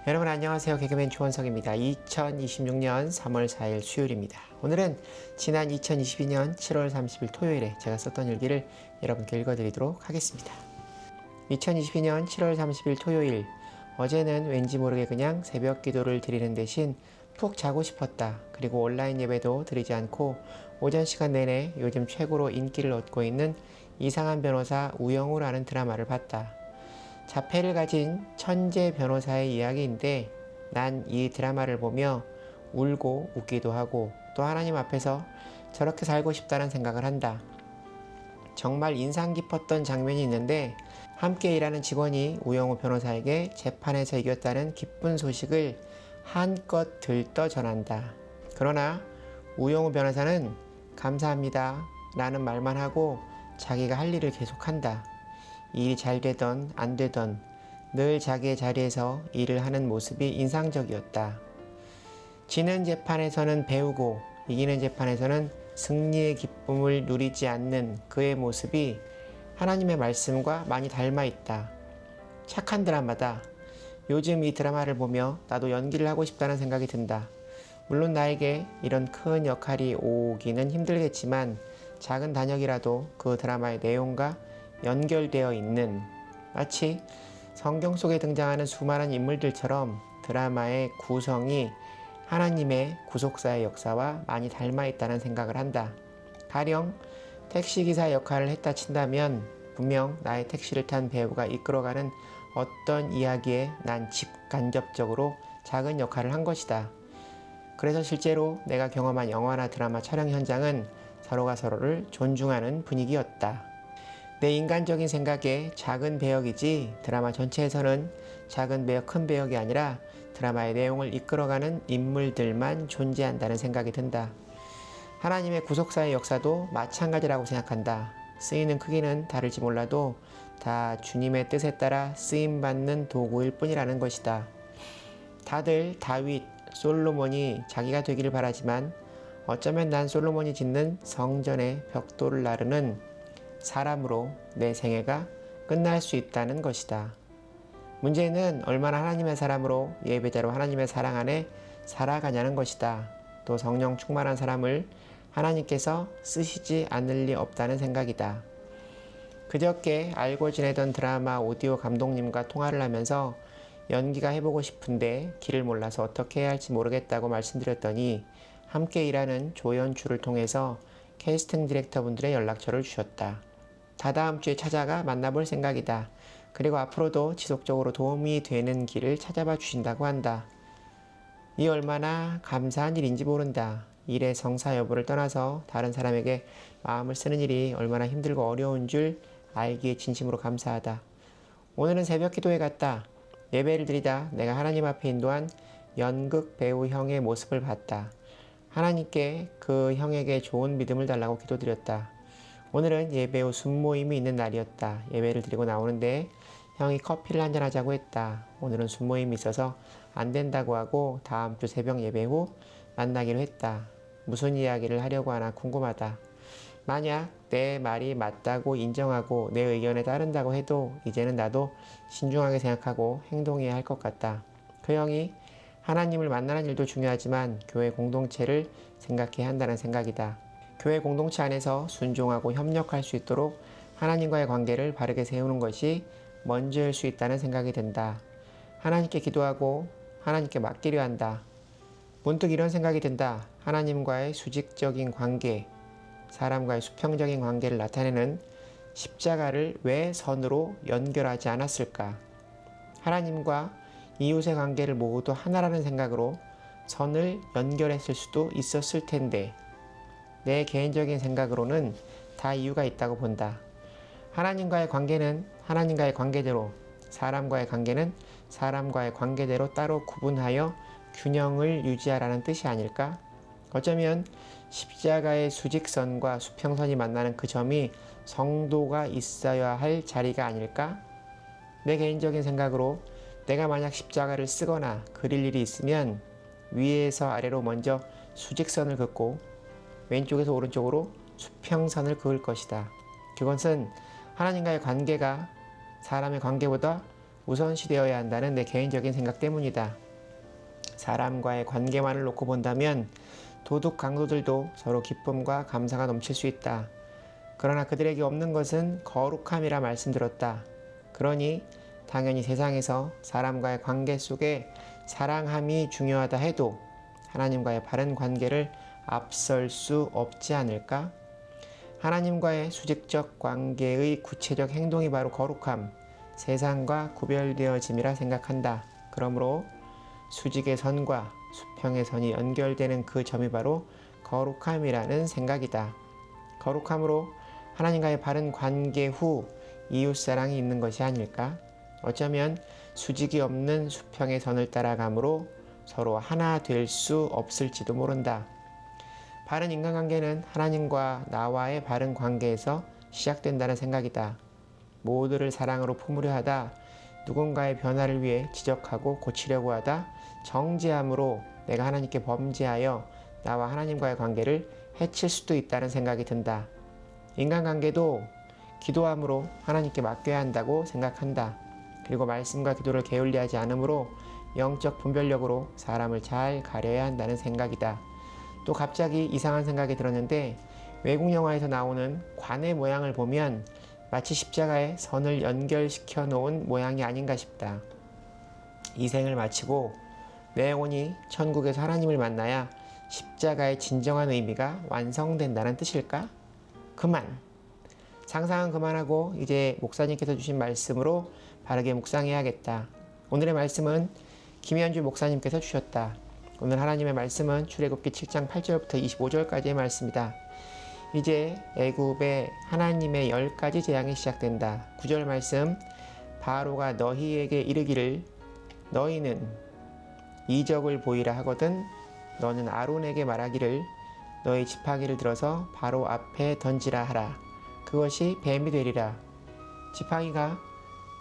여러분 안녕하세요. 개그맨 조원석입니다. 2026년 3월 4일 수요일입니다. 오늘은 지난 2022년 7월 30일 토요일에 제가 썼던 일기를 여러분께 읽어드리도록 하겠습니다. 2022년 7월 30일 토요일, 어제는 왠지 모르게 그냥 새벽 기도를 드리는 대신 푹 자고 싶었다. 그리고 온라인 예배도 드리지 않고 오전 시간 내내 요즘 최고로 인기를 얻고 있는 이상한 변호사 우영우라는 드라마를 봤다. 자폐를 가진 천재 변호사의 이야기인데 난 이 드라마를 보며 울고 웃기도 하고 또 하나님 앞에서 저렇게 살고 싶다는 생각을 한다. 정말 인상 깊었던 장면이 있는데 함께 일하는 직원이 우영우 변호사에게 재판에서 이겼다는 기쁜 소식을 한껏 들떠 전한다. 그러나 우영우 변호사는 감사합니다 라는 말만 하고 자기가 할 일을 계속한다. 일이 잘 되던 안 되던 늘 자기의 자리에서 일을 하는 모습이 인상적이었다. 지는 재판에서는 배우고 이기는 재판에서는 승리의 기쁨을 누리지 않는 그의 모습이 하나님의 말씀과 많이 닮아 있다. 착한 드라마다. 요즘 이 드라마를 보며 나도 연기를 하고 싶다는 생각이 든다. 물론 나에게 이런 큰 역할이 오기는 힘들겠지만 작은 단역이라도 그 드라마의 내용과 연결되어 있는, 마치 성경 속에 등장하는 수많은 인물들처럼 드라마의 구성이 하나님의 구속사의 역사와 많이 닮아 있다는 생각을 한다. 가령 택시기사 역할을 했다 친다면 분명 나의 택시를 탄 배우가 이끌어가는 어떤 이야기에 난 직간접적으로 작은 역할을 한 것이다. 그래서 실제로 내가 경험한 영화나 드라마 촬영 현장은 서로가 서로를 존중하는 분위기였다. 내 인간적인 생각에 작은 배역이지 드라마 전체에서는 작은 배역 큰 배역이 아니라 드라마의 내용을 이끌어가는 인물들만 존재한다는 생각이 든다. 하나님의 구속사의 역사도 마찬가지라고 생각한다. 쓰이는 크기는 다를지 몰라도 다 주님의 뜻에 따라 쓰임받는 도구일 뿐이라는 것이다. 다들 다윗, 솔로몬이 자기가 되기를 바라지만 어쩌면 난 솔로몬이 짓는 성전의 벽돌을 나르는 사람으로 내 생애가 끝날 수 있다는 것이다. 문제는 얼마나 하나님의 사람으로 예배자로 하나님의 사랑 안에 살아가냐는 것이다. 또 성령 충만한 사람을 하나님께서 쓰시지 않을 리 없다는 생각이다. 그저께 알고 지내던 드라마 오디오 감독님과 통화를 하면서 연기가 해보고 싶은데 길을 몰라서 어떻게 해야 할지 모르겠다고 말씀드렸더니 함께 일하는 조연출을 통해서 캐스팅 디렉터 분들의 연락처를 주셨다. 다다음 주에 찾아가 만나볼 생각이다. 그리고 앞으로도 지속적으로 도움이 되는 길을 찾아봐 주신다고 한다. 이 얼마나 감사한 일인지 모른다. 일의 성사 여부를 떠나서 다른 사람에게 마음을 쓰는 일이 얼마나 힘들고 어려운 줄 알기에 진심으로 감사하다. 오늘은 새벽 기도에 갔다. 예배를 드리다 내가 하나님 앞에 인도한 연극 배우 형의 모습을 봤다. 하나님께 그 형에게 좋은 믿음을 달라고 기도드렸다. 오늘은 예배 후 순모임이 있는 날이었다. 예배를 드리고 나오는데 형이 커피를 한잔하자고 했다. 오늘은 순모임이 있어서 안 된다고 하고 다음 주 새벽 예배 후 만나기로 했다. 무슨 이야기를 하려고 하나 궁금하다. 만약 내 말이 맞다고 인정하고 내 의견에 따른다고 해도 이제는 나도 신중하게 생각하고 행동해야 할 것 같다. 그 형이 하나님을 만나는 일도 중요하지만 교회 공동체를 생각해야 한다는 생각이다. 교회 공동체 안에서 순종하고 협력할 수 있도록 하나님과의 관계를 바르게 세우는 것이 먼저일 수 있다는 생각이 든다. 하나님께 기도하고 하나님께 맡기려 한다. 문득 이런 생각이 든다. 하나님과의 수직적인 관계, 사람과의 수평적인 관계를 나타내는 십자가를 왜 선으로 연결하지 않았을까? 하나님과 이웃의 관계를 모두 하나라는 생각으로 선을 연결했을 수도 있었을 텐데 내 개인적인 생각으로는 다 이유가 있다고 본다. 하나님과의 관계는 하나님과의 관계대로, 사람과의 관계는 사람과의 관계대로 따로 구분하여 균형을 유지하라는 뜻이 아닐까? 어쩌면 십자가의 수직선과 수평선이 만나는 그 점이 성도가 있어야 할 자리가 아닐까? 내 개인적인 생각으로 내가 만약 십자가를 쓰거나 그릴 일이 있으면 위에서 아래로 먼저 수직선을 긋고 왼쪽에서 오른쪽으로 수평선을 그을 것이다. 그것은 하나님과의 관계가 사람의 관계보다 우선시되어야 한다는 내 개인적인 생각 때문이다. 사람과의 관계만을 놓고 본다면 도둑 강도들도 서로 기쁨과 감사가 넘칠 수 있다. 그러나 그들에게 없는 것은 거룩함이라 말씀드렸다. 그러니 당연히 세상에서 사람과의 관계 속에 사랑함이 중요하다 해도 하나님과의 바른 관계를 앞설 수 없지 않을까? 하나님과의 수직적 관계의 구체적 행동이 바로 거룩함, 세상과 구별되어짐이라 생각한다. 그러므로 수직의 선과 수평의 선이 연결되는 그 점이 바로 거룩함이라는 생각이다. 거룩함으로 하나님과의 바른 관계 후 이웃사랑이 있는 것이 아닐까? 어쩌면 수직이 없는 수평의 선을 따라감으로 서로 하나 될 수 없을지도 모른다. 바른 인간관계는 하나님과 나와의 바른 관계에서 시작된다는 생각이다. 모두를 사랑으로 품으려 하다, 누군가의 변화를 위해 지적하고 고치려고 하다, 정죄함으로 내가 하나님께 범죄하여 나와 하나님과의 관계를 해칠 수도 있다는 생각이 든다. 인간관계도 기도함으로 하나님께 맡겨야 한다고 생각한다. 그리고 말씀과 기도를 게을리하지 않으므로 영적 분별력으로 사람을 잘 가려야 한다는 생각이다. 또 갑자기 이상한 생각이 들었는데 외국 영화에서 나오는 관의 모양을 보면 마치 십자가에 선을 연결시켜 놓은 모양이 아닌가 싶다. 이 생을 마치고 내 영혼이 천국에서 하나님을 만나야 십자가의 진정한 의미가 완성된다는 뜻일까? 그만! 상상은 그만하고 이제 목사님께서 주신 말씀으로 바르게 묵상해야겠다. 오늘의 말씀은 김현주 목사님께서 주셨다. 오늘 하나님의 말씀은 출애굽기 7장 8절부터 25절까지의 말씀이다. 이제 애굽에 하나님의 10가지 재앙이 시작된다. 9절 말씀, 바로가 너희에게 이르기를 너희는 이적을 보이라 하거든 너는 아론에게 말하기를 너희 지팡이를 들어서 바로 앞에 던지라 하라. 그것이 뱀이 되리라. 지팡이가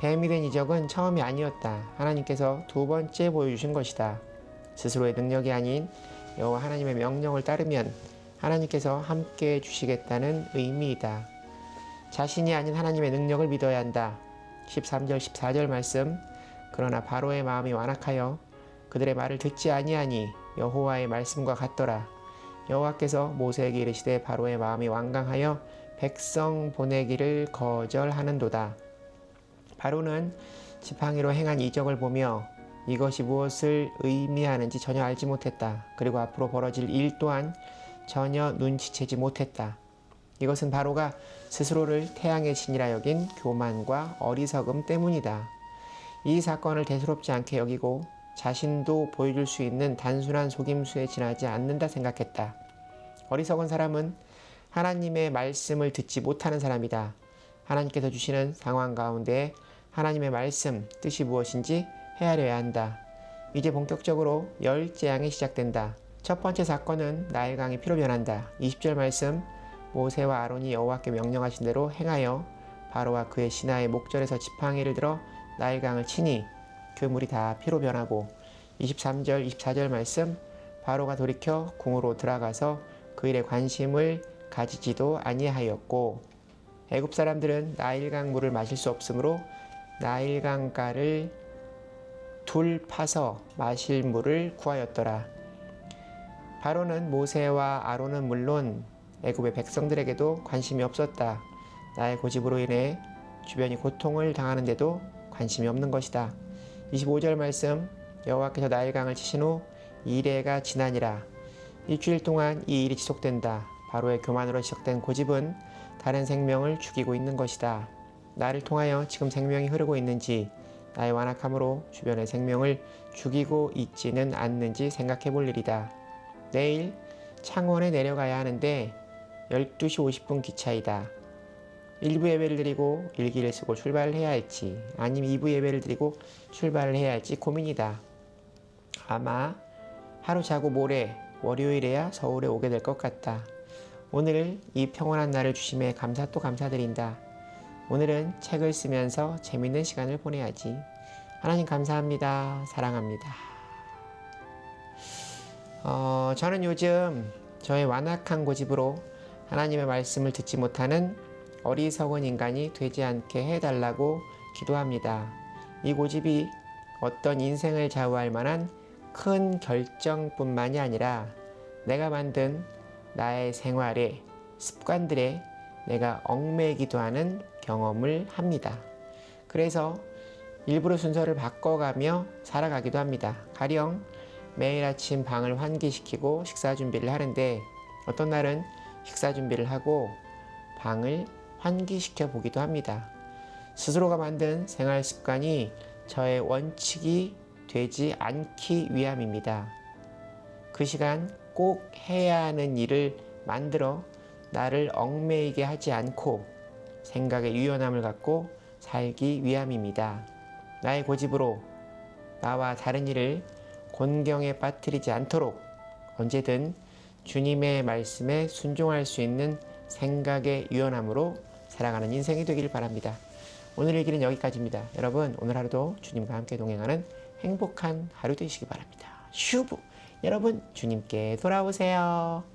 뱀이 된 이적은 처음이 아니었다. 하나님께서 두 번째 보여주신 것이다. 스스로의 능력이 아닌 여호와 하나님의 명령을 따르면 하나님께서 함께 해주시겠다는 의미이다. 자신이 아닌 하나님의 능력을 믿어야 한다. 13절 14절 말씀, 그러나 바로의 마음이 완악하여 그들의 말을 듣지 아니하니 여호와의 말씀과 같더라. 여호와께서 모세에게 이르시되 바로의 마음이 완강하여 백성 보내기를 거절하는도다. 바로는 지팡이로 행한 이적을 보며 이것이 무엇을 의미하는지 전혀 알지 못했다. 그리고 앞으로 벌어질 일 또한 전혀 눈치채지 못했다. 이것은 바로가 스스로를 태양의 신이라 여긴 교만과 어리석음 때문이다. 이 사건을 대수롭지 않게 여기고 자신도 보여줄 수 있는 단순한 속임수에 지나지 않는다 생각했다. 어리석은 사람은 하나님의 말씀을 듣지 못하는 사람이다. 하나님께서 주시는 상황 가운데 하나님의 말씀, 뜻이 무엇인지 헤아려야 한다. 이제 본격적으로 열 재앙이 시작된다. 첫 번째 사건은 나일강이 피로 변한다. 20절 말씀, 모세와 아론이 여호와께 명령하신 대로 행하여 바로와 그의 신하의 목전에서 지팡이를 들어 나일강을 치니 그 물이 다 피로 변하고 23절 24절 말씀, 바로가 돌이켜 궁으로 들어가서 그 일에 관심을 가지지도 아니하였고 애굽 사람들은 나일강 물을 마실 수 없으므로 나일강가를 둘 파서 마실 물을 구하였더라. 바로는 모세와 아론은 물론 애굽의 백성들에게도 관심이 없었다. 나의 고집으로 인해 주변이 고통을 당하는데도 관심이 없는 것이다. 25절 말씀, 여호와께서 나일강을 치신 후 이레가 지나니라. 일주일 동안 이 일이 지속된다. 바로의 교만으로 시작된 고집은 다른 생명을 죽이고 있는 것이다. 나를 통하여 지금 생명이 흐르고 있는지, 나의 완악함으로 주변의 생명을 죽이고 있지는 않는지 생각해 볼 일이다. 내일 창원에 내려가야 하는데 12시 50분 기차이다. 1부 예배를 드리고 일기를 쓰고 출발을 해야 할지 아니면 2부 예배를 드리고 출발을 해야 할지 고민이다. 아마 하루 자고 모레 월요일에야 서울에 오게 될 것 같다. 오늘 이 평온한 날을 주심에 감사 또 감사드린다. 오늘은 책을 쓰면서 재밌는 시간을 보내야지. 하나님 감사합니다. 사랑합니다. 저는 요즘 저의 완악한 고집으로 하나님의 말씀을 듣지 못하는 어리석은 인간이 되지 않게 해달라고 기도합니다. 이 고집이 어떤 인생을 좌우할 만한 큰 결정뿐만이 아니라 내가 만든 나의 생활에 습관들에 내가 얽매이기도 하는 경험을 합니다. 그래서 일부러 순서를 바꿔가며 살아가기도 합니다. 가령 매일 아침 방을 환기시키고 식사 준비를 하는데 어떤 날은 식사 준비를 하고 방을 환기시켜 보기도 합니다. 스스로가 만든 생활 습관이 저의 원칙이 되지 않기 위함입니다. 그 시간 꼭 해야 하는 일을 만들어 나를 얽매이게 하지 않고 생각의 유연함을 갖고 살기 위함입니다. 나의 고집으로 나와 다른 이를 곤경에 빠뜨리지 않도록 언제든 주님의 말씀에 순종할 수 있는 생각의 유연함으로 살아가는 인생이 되기를 바랍니다. 오늘 일기는 여기까지입니다. 여러분 오늘 하루도 주님과 함께 동행하는 행복한 하루 되시기 바랍니다. 슈브! 여러분 주님께 돌아오세요.